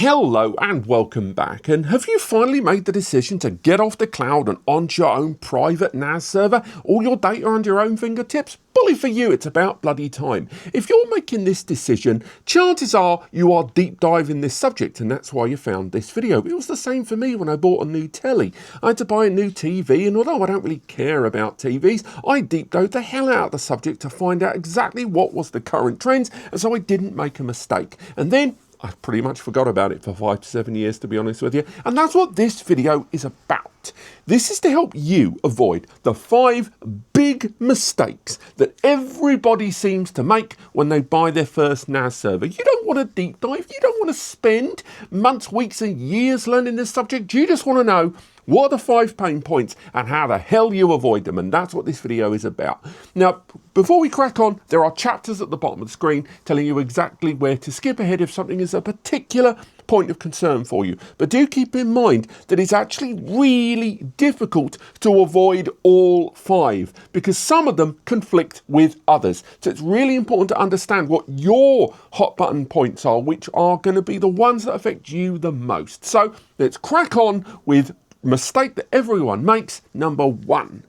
Hello and welcome back. And have you finally made the decision to get off the cloud and onto your own private NAS server? All your data under your own fingertips? Bully for you, it's about bloody time. If you're making this decision, chances are you are deep diving this subject, and that's why you found this video. It was the same for me when I bought a new telly. I had to buy a new TV, and although I don't really care about TVs, I deep dove the hell out of the subject to find out exactly what was the current trends, and so I didn't make a mistake. And then I pretty much forgot about it for 5 to 7 years, to be honest with you. And that's what this video is about. This is to help you avoid the 5 big mistakes that everybody seems to make when they buy their first NAS server. You don't want to deep dive. You don't want to spend months, weeks and years learning this subject. You just want to know what are the 5 pain points and how the hell you avoid them, and that's what this video is about. Now, before we crack on, there are chapters at the bottom of the screen telling you exactly where to skip ahead if something is a particular point of concern for you. But do keep in mind that it's actually really difficult to avoid all 5 because some of them conflict with others. So it's really important to understand what your hot button points are, which are going to be the ones that affect you the most. So let's crack on with mistake that everyone makes, number 1.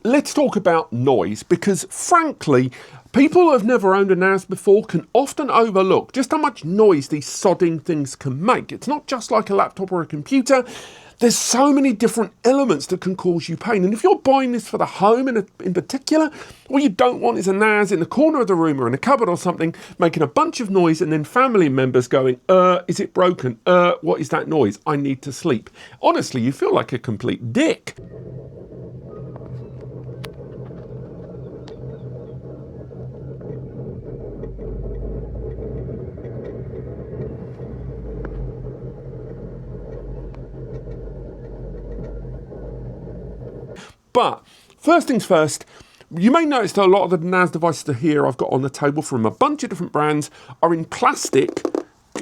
Let's talk about noise because, frankly, people who have never owned a NAS before can often overlook just how much noise these sodding things can make. It's not just like a laptop or a computer. There's so many different elements that can cause you pain. And if you're buying this for the home in particular, what you don't want is a NAS in the corner of the room or in a cupboard or something, making a bunch of noise and then family members going, is it broken? What is that noise? I need to sleep. Honestly, you feel like a complete dick. But first things first, you may notice that a lot of the NAS devices here I've got on the table from a bunch of different brands are in plastic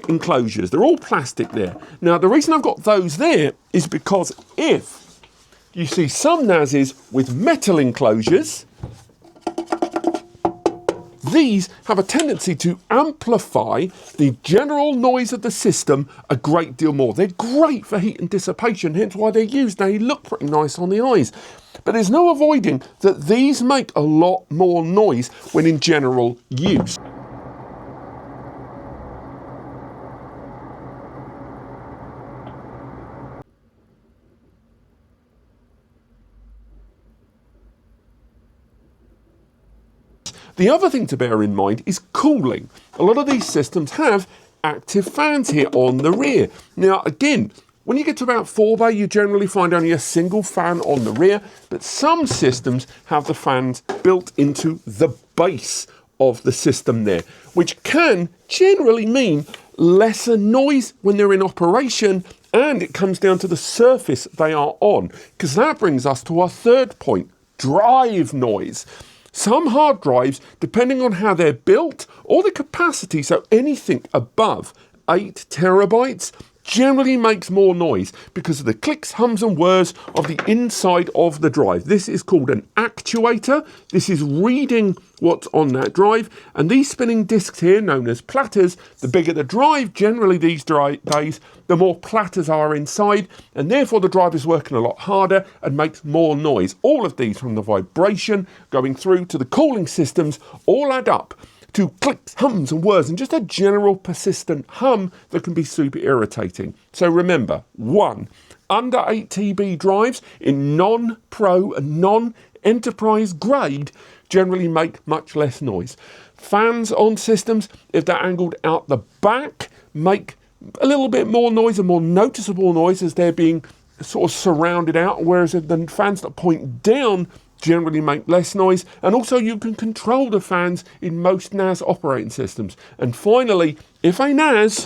enclosures. They're all plastic there. Now, the reason I've got those there is because if you see some NASs with metal enclosures, these have a tendency to amplify the general noise of the system a great deal more. They're great for heat and dissipation, hence why they're used. They look pretty nice on the eyes. But there's no avoiding that these make a lot more noise when in general use. The other thing to bear in mind is cooling. A lot of these systems have active fans here on the rear. Now, again, when you get to about 4 bay, you generally find only a single fan on the rear, but some systems have the fans built into the base of the system there, which can generally mean lesser noise when they're in operation, and it comes down to the surface they are on, because that brings us to our third point, drive noise. Some hard drives, depending on how they're built or the capacity, so anything above 8 terabytes, generally makes more noise because of the clicks, hums and whirs of the inside of the drive. This is called an actuator. This is reading what's on that drive, and these spinning discs here, known as platters, the bigger the drive, generally these days, the more platters are inside, and therefore the drive is working a lot harder and makes more noise. All of these, from the vibration going through to the cooling systems, all add up to clicks, hums and whirs, and just a general persistent hum that can be super irritating. So remember, 1, under 8 TB drives in non-pro and non-enterprise grade generally make much less noise. Fans on systems, if they're angled out the back, make a little bit more noise, a more noticeable noise as they're being sort of surrounded out, whereas the fans that point down generally make less noise, and also you can control the fans in most NAS operating systems. And finally, if a NAS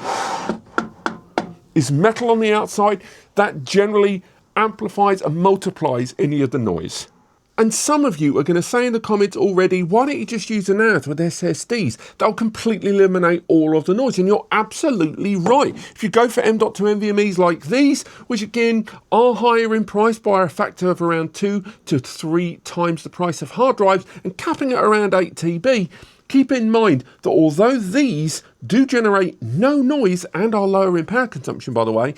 is metal on the outside, that generally amplifies and multiplies any of the noise. And some of you are going to say in the comments already, why don't you just use a NAS with SSDs? They'll completely eliminate all of the noise. And you're absolutely right. If you go for M.2 NVMEs like these, which again are higher in price by a factor of around 2 to 3 times the price of hard drives and capping at around 8 TB, keep in mind that although these do generate no noise and are lower in power consumption, by the way,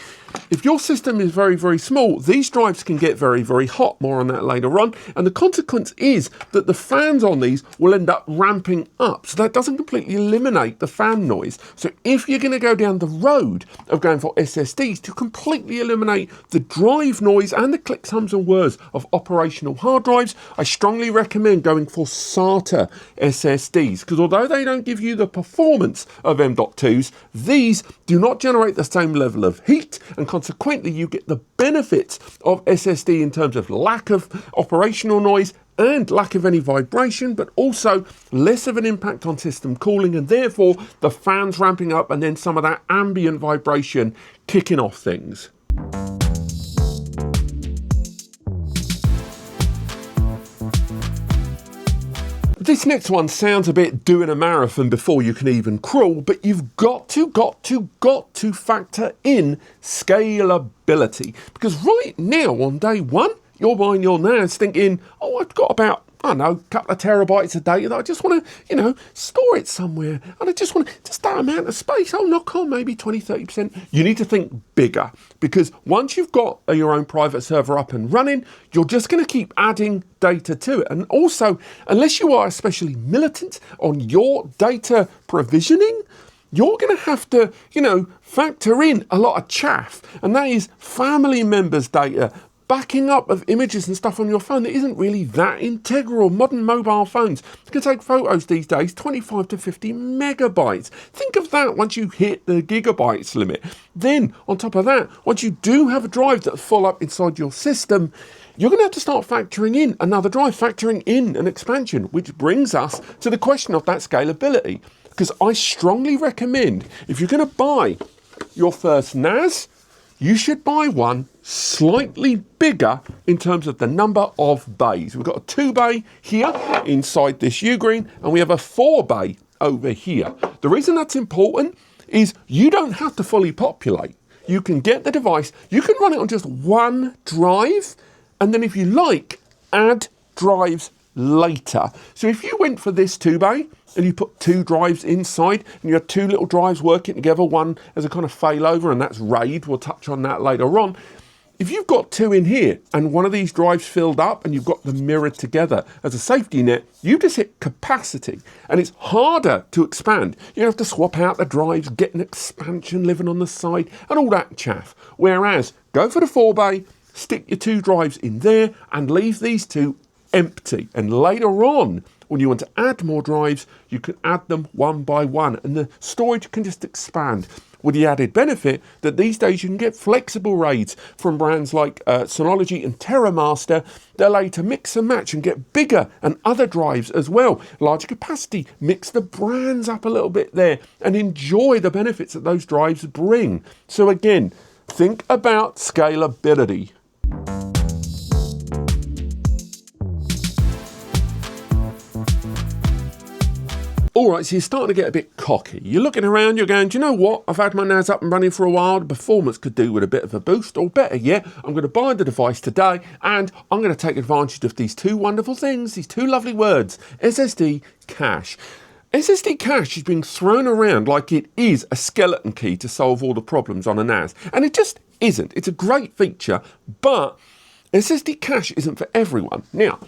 if your system is very, very small, these drives can get very, very hot. More on that later on. And the consequence is that the fans on these will end up ramping up. So that doesn't completely eliminate the fan noise. So if you're going to go down the road of going for SSDs to completely eliminate the drive noise and the clicks, hums and whirs of operational hard drives, I strongly recommend going for SATA SSDs, because although they don't give you the performance of M.2s, these do not generate the same level of heat, and consequently you get the benefits of SSD in terms of lack of operational noise and lack of any vibration, but also less of an impact on system cooling, and therefore the fans ramping up and then some of that ambient vibration kicking off things. This next one sounds a bit doing a marathon before you can even crawl, but you've got to factor in scalability. Because right now on day one, you're buying your NAS thinking, oh, I've got about, I don't know, a couple of terabytes of data that I just want to, store it somewhere. And I just want just that amount of space. I'll knock on maybe 20, 30%. You need to think bigger, because once you've got your own private server up and running, you're just going to keep adding data to it. And also, unless you are especially militant on your data provisioning, you're going to have to, factor in a lot of chaff. And that is family members' data, backing up of images and stuff on your phone that isn't really that integral. Modern mobile phones can take photos these days 25 to 50 megabytes. Think of that once you hit the gigabytes limit. Then on top of that, once you do have a drive that's full up inside your system, you're going to have to start factoring in another drive, factoring in an expansion, which brings us to the question of that scalability. Because I strongly recommend, if you're going to buy your first NAS, you should buy one slightly bigger in terms of the number of bays. We've got a 2 bay here inside this Ugreen, and we have a 4 bay over here. The reason that's important is you don't have to fully populate. You can get the device, you can run it on just one drive, and then if you like, add drives later. So if you went for this 2 bay, and you put 2 drives inside, and you have 2 little drives working together, one as a kind of failover, and that's RAID, we'll touch on that later on. If you've got 2 in here, and one of these drives filled up, and you've got them mirrored together as a safety net, you just hit capacity, and it's harder to expand. You have to swap out the drives, get an expansion living on the side, and all that chaff. Whereas, go for the 4 bay, stick your 2 drives in there, and leave these 2 empty. And later on, when you want to add more drives, you can add them one by one, and the storage can just expand. With the added benefit that these days you can get flexible RAIDs from brands like Synology and TerraMaster that allow you to mix and match and get bigger and other drives as well. Larger capacity, mix the brands up a little bit there and enjoy the benefits that those drives bring. So again, think about scalability. All right, so you're starting to get a bit cocky. You're looking around, you're going, do you know what? I've had my NAS up and running for a while. The performance could do with a bit of a boost, or better yet, I'm going to buy the device today and I'm going to take advantage of these 2 wonderful things, these 2 lovely words, SSD cache. SSD cache is being thrown around like it is a skeleton key to solve all the problems on a NAS. And it just isn't. It's a great feature, but SSD cache isn't for everyone. Now,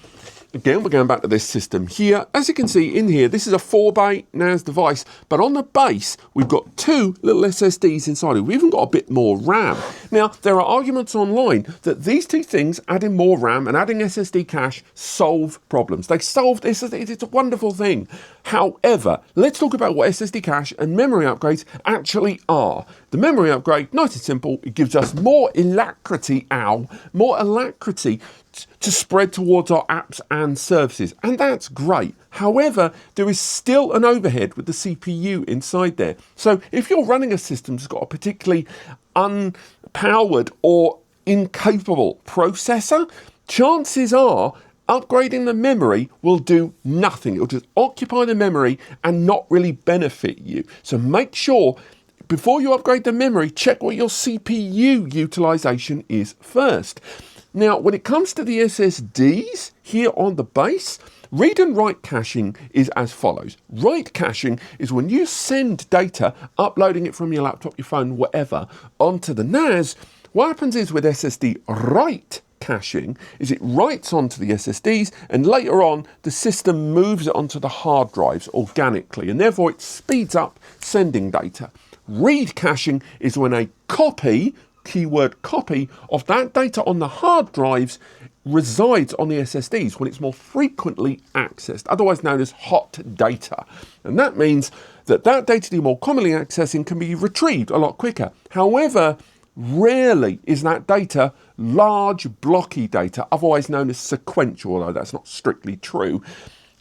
again, we're going back to this system here. As you can see in here, this is a 4 bay NAS device, but on the base, we've got 2 little SSDs inside it. We've even got a bit more RAM. Now, there are arguments online that these 2 things, adding more RAM and adding SSD cache, solve problems. They solve this, it's a wonderful thing. However, let's talk about what SSD cache and memory upgrades actually are. The memory upgrade, nice and simple, it gives us more alacrity to spread towards our apps and services, and that's great. However, there is still an overhead with the CPU inside there. So if you're running a system that's got a particularly unpowered or incapable processor, chances are Upgrading the memory will do nothing. It'll just occupy the memory and not really benefit you. So make sure before you upgrade the memory, check what your CPU utilization is first. Now, when it comes to the SSDs here on the base, read and write caching is as follows. Write caching is when you send data, uploading it from your laptop, your phone, whatever, onto the NAS. What happens is with SSD write caching is it writes onto the SSDs and later on the system moves it onto the hard drives organically, and therefore it speeds up sending data. Read caching is when a copy, keyword copy, of that data on the hard drives resides on the SSDs when it's more frequently accessed, otherwise known as hot data. And that means that that data you're more commonly accessing can be retrieved a lot quicker. However, rarely is that data large blocky data, otherwise known as sequential, although that's not strictly true.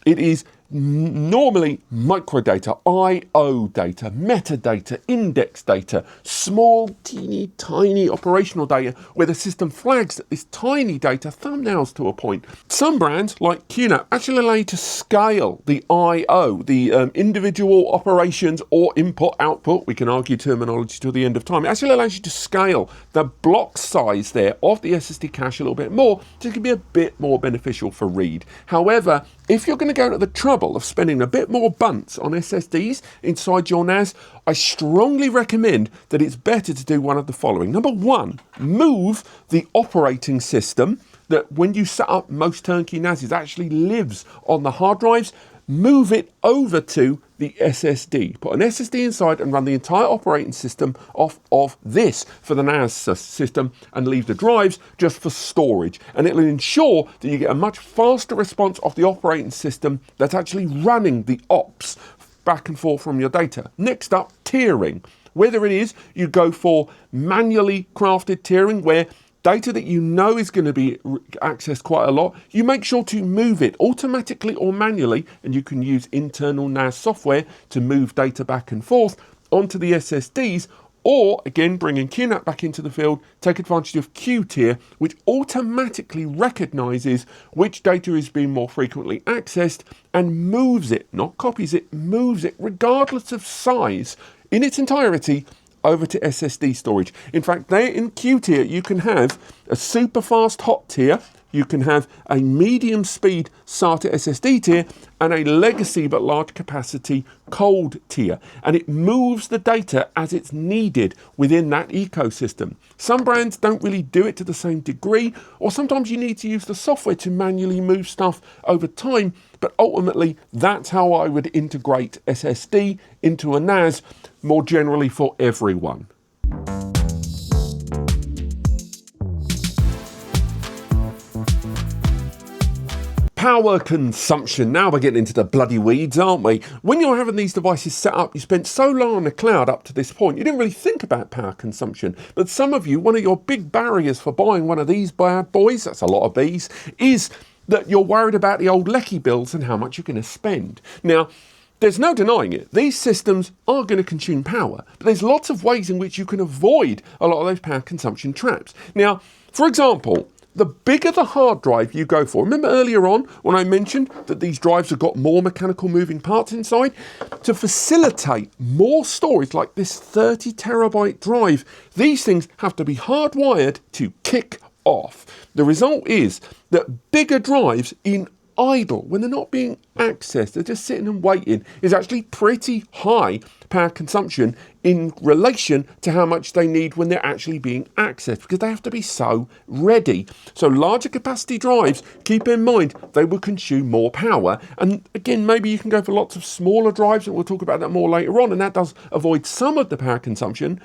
It is normally microdata, I/O data, metadata, index data, small, teeny, tiny operational data where the system flags that this tiny data, thumbnails to a point. Some brands, like QNAP, actually allow you to scale the I/O, the individual operations or input-output, we can argue terminology till the end of time. It actually allows you to scale the block size there of the SSD cache a little bit more, so it can be a bit more beneficial for read. However, if you're going to go to the trouble of spending a bit more bunts on SSDs inside your NAS, I strongly recommend that it's better to do one of the following. Number one, move the operating system that when you set up most turnkey NASs actually lives on the hard drives. Move it over to the SSD. Put an SSD inside and run the entire operating system off of this for the NAS system and leave the drives just for storage. And it will ensure that you get a much faster response of the operating system that's actually running the ops back and forth from your data. Next up, tiering. Whether it is you go for manually crafted tiering where data that you know is going to be accessed quite a lot, you make sure to move it automatically or manually, and you can use internal NAS software to move data back and forth onto the SSDs, or again, bringing QNAP back into the field, take advantage of QTier, which automatically recognizes which data is being more frequently accessed and moves it, not copies it, moves it regardless of size in its entirety over to SSD storage. In fact, there in Q tier, you can have a super fast hot tier, you can have a medium speed SATA SSD tier, and a legacy but large capacity cold tier. And it moves the data as it's needed within that ecosystem. Some brands don't really do it to the same degree, or sometimes you need to use the software to manually move stuff over time. But ultimately, that's how I would integrate SSD into a NAS more generally for everyone. Power consumption. Now we're getting into the bloody weeds, aren't we? When you're having these devices set up, you spent so long on the cloud up to this point, you didn't really think about power consumption. But some of you, one of your big barriers for buying one of these bad boys, that's a lot of B's, is that you're worried about the old lecky bills and how much you're going to spend. Now, there's no denying it. These systems are going to consume power, but there's lots of ways in which you can avoid a lot of those power consumption traps. Now, for example, the bigger the hard drive you go for, remember earlier on when I mentioned that these drives have got more mechanical moving parts inside? To facilitate more storage like this 30 terabyte drive, these things have to be hardwired to kick off. The result is that bigger drives in idle, when they're not being accessed, they're just sitting and waiting, is actually pretty high power consumption in relation to how much they need when they're actually being accessed, because they have to be so ready. So larger capacity drives, keep in mind, they will consume more power. And again, maybe you can go for lots of smaller drives, and we'll talk about that more later on, and that does avoid some of the power consumption,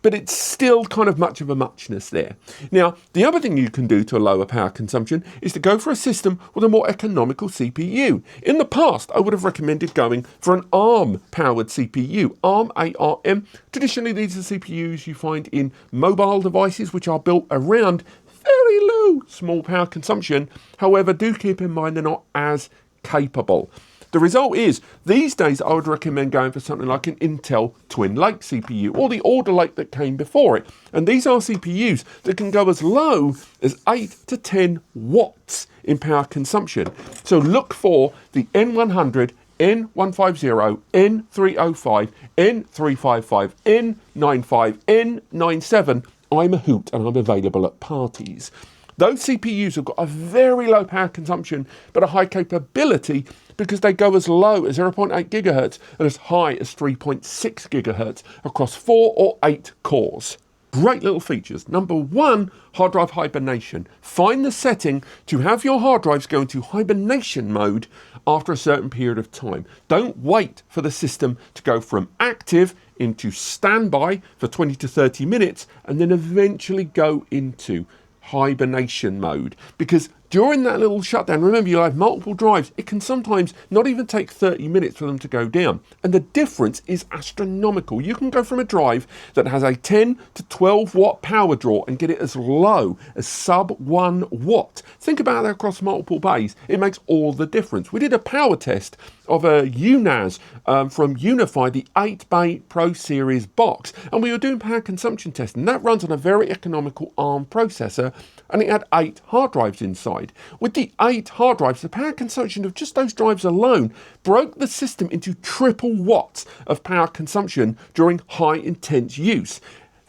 but it's still kind of much of a muchness there. Now, the other thing you can do to lower power consumption is to go for a system with a more economical CPU. In the past, I would have recommended going for an ARM-powered CPU, ARM, ARM. Traditionally, these are CPUs you find in mobile devices, which are built around very low small power consumption. However, do keep in mind they're not as capable. The result is, these days I would recommend going for something like an Intel Twin Lake CPU or the Alder Lake that came before it. And these are CPUs that can go as low as 8 to 10 watts in power consumption. So look for the N100, N150, N305, N355, N95, N97. I'm a hoot and I'm available at parties. Those CPUs have got a very low power consumption but a high capability because they go as low as 0.8 gigahertz and as high as 3.6 gigahertz across 4 or 8 cores. Great little features. Number one, hard drive hibernation. Find the setting to have your hard drives go into hibernation mode after a certain period of time. Don't wait for the system to go from active into standby for 20 to 30 minutes and then eventually go into hibernation mode, because during that little shutdown, remember you'll have multiple drives, it can sometimes not even take 30 minutes for them to go down, and the difference is astronomical. You can go from a drive that has a 10 to 12 watt power draw and get it as low as sub 1 watt. Think about that across multiple bays. It makes all the difference. We did a power test of a UNAS from Unify, the 8-bay Pro Series box, and we were doing power consumption testing. That runs on a very economical ARM processor, and it had 8 hard drives inside. With the 8 hard drives, the power consumption of just those drives alone broke the system into triple watts of power consumption during high intense use.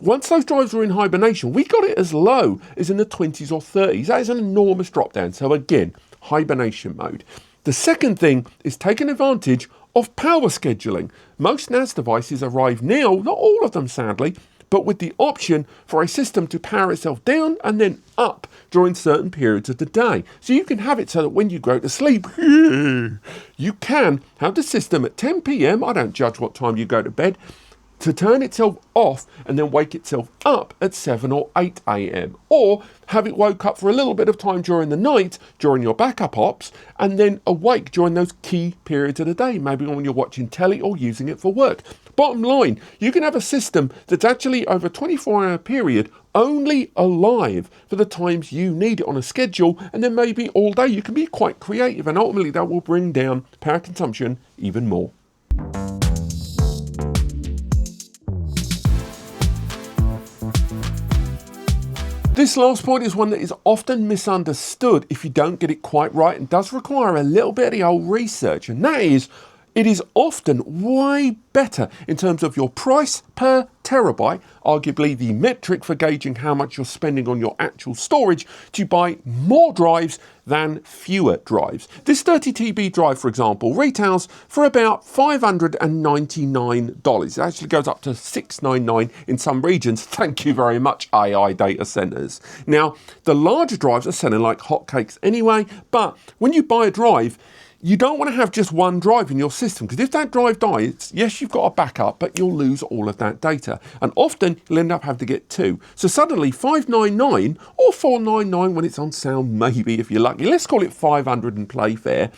Once those drives were in hibernation, we got it as low as in the 20s or 30s. That is an enormous drop down. So again, hibernation mode. The second thing is taking advantage of power scheduling. Most NAS devices arrive now, not all of them sadly, but with the option for a system to power itself down and then up during certain periods of the day. So you can have it so that when you go to sleep, you can have the system at 10 p.m, I don't judge what time you go to bed, to turn itself off and then wake itself up at 7 or 8 a.m. Or have it woke up for a little bit of time during the night, during your backup ops, and then awake during those key periods of the day, maybe when you're watching telly or using it for work. Bottom line, you can have a system that's actually over a 24-hour period only alive for the times you need it on a schedule, and then maybe all day. You can be quite creative, and ultimately that will bring down power consumption even more. This last point is one that is often misunderstood if you don't get it quite right and does require a little bit of the old research, and that is, it is often way better in terms of your price per terabyte, arguably the metric for gauging how much you're spending on your actual storage, to buy more drives than fewer drives. This 30 TB drive, for example, retails for about $599. It actually goes up to $699 in some regions. Thank you very much, AI data centers. Now, the larger drives are selling like hotcakes anyway, but when you buy a drive, you don't want to have just one drive in your system, because if that drive dies, yes, you've got a backup, but you'll lose all of that data. And often you'll end up having to get 2. So suddenly $599 or $499 when it's on sale, maybe if you're lucky. Let's call it 500 and play fair.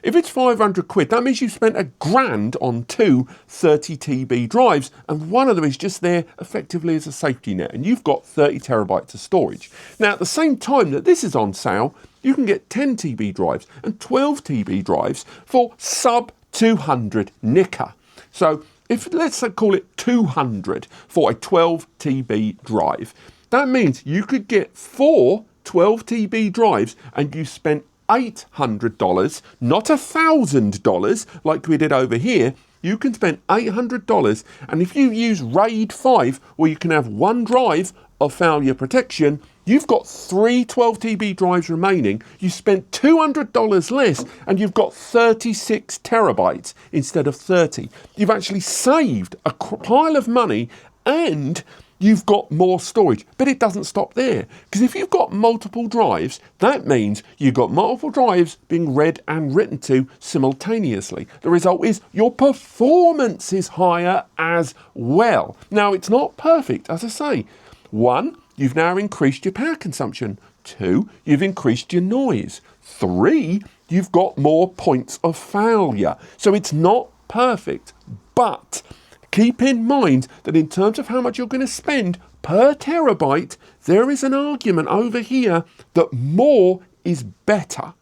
If it's 500 quid, that means you've spent $1,000 on 2 30 TB drives, and one of them is just there effectively as a safety net, and you've got 30 terabytes of storage. Now, at the same time that this is on sale, you can get 10 TB drives and 12 TB drives for sub 200 nicker. So if let's call it 200 for a 12 TB drive, that means you could get 4 12 TB drives and you spent $800, not $1,000 like we did over here. You can spend $800, and if you use RAID 5, where you can have 1 drive of failure protection, you've got 3 12 TB drives remaining. You spent $200 less, and you've got 36 terabytes instead of 30. You've actually saved a pile of money, and you've got more storage. But it doesn't stop there, because if you've got multiple drives, that means you've got multiple drives being read and written to simultaneously. The result is your performance is higher as well. Now, it's not perfect, as I say. 1, you've now increased your power consumption. 2, you've increased your noise. 3, you've got more points of failure. So it's not perfect, but keep in mind that in terms of how much you're going to spend per terabyte, there is an argument over here that more is better.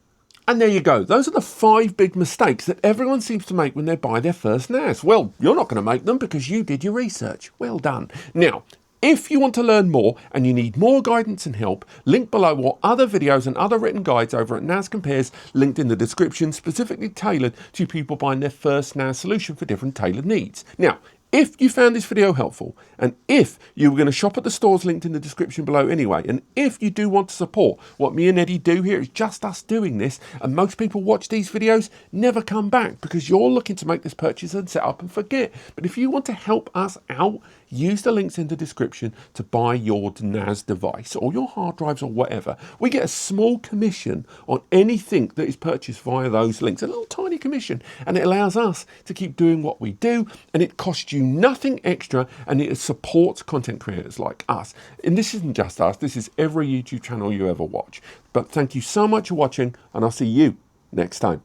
And there you go. Those are the 5 big mistakes that everyone seems to make when they buy their first NAS. Well, you're not going to make them because you did your research. Well done. Now, if you want to learn more and you need more guidance and help, link below or other videos and other written guides over at NAS Compares, linked in the description, specifically tailored to people buying their first NAS solution for different tailored needs. Now, if you found this video helpful, and if you were going to shop at the stores linked in the description below anyway, and if you do want to support what me and Eddie do here, it's just us doing this, and most people watch these videos, never come back because you're looking to make this purchase and set up and forget. But if you want to help us out, use the links in the description to buy your NAS device or your hard drives or whatever. We get a small commission on anything that is purchased via those links, a little tiny commission, and it allows us to keep doing what we do, and it costs you nothing extra, and it supports content creators like us. And this isn't just us, this is every YouTube channel you ever watch. But thank you so much for watching, and I'll see you next time.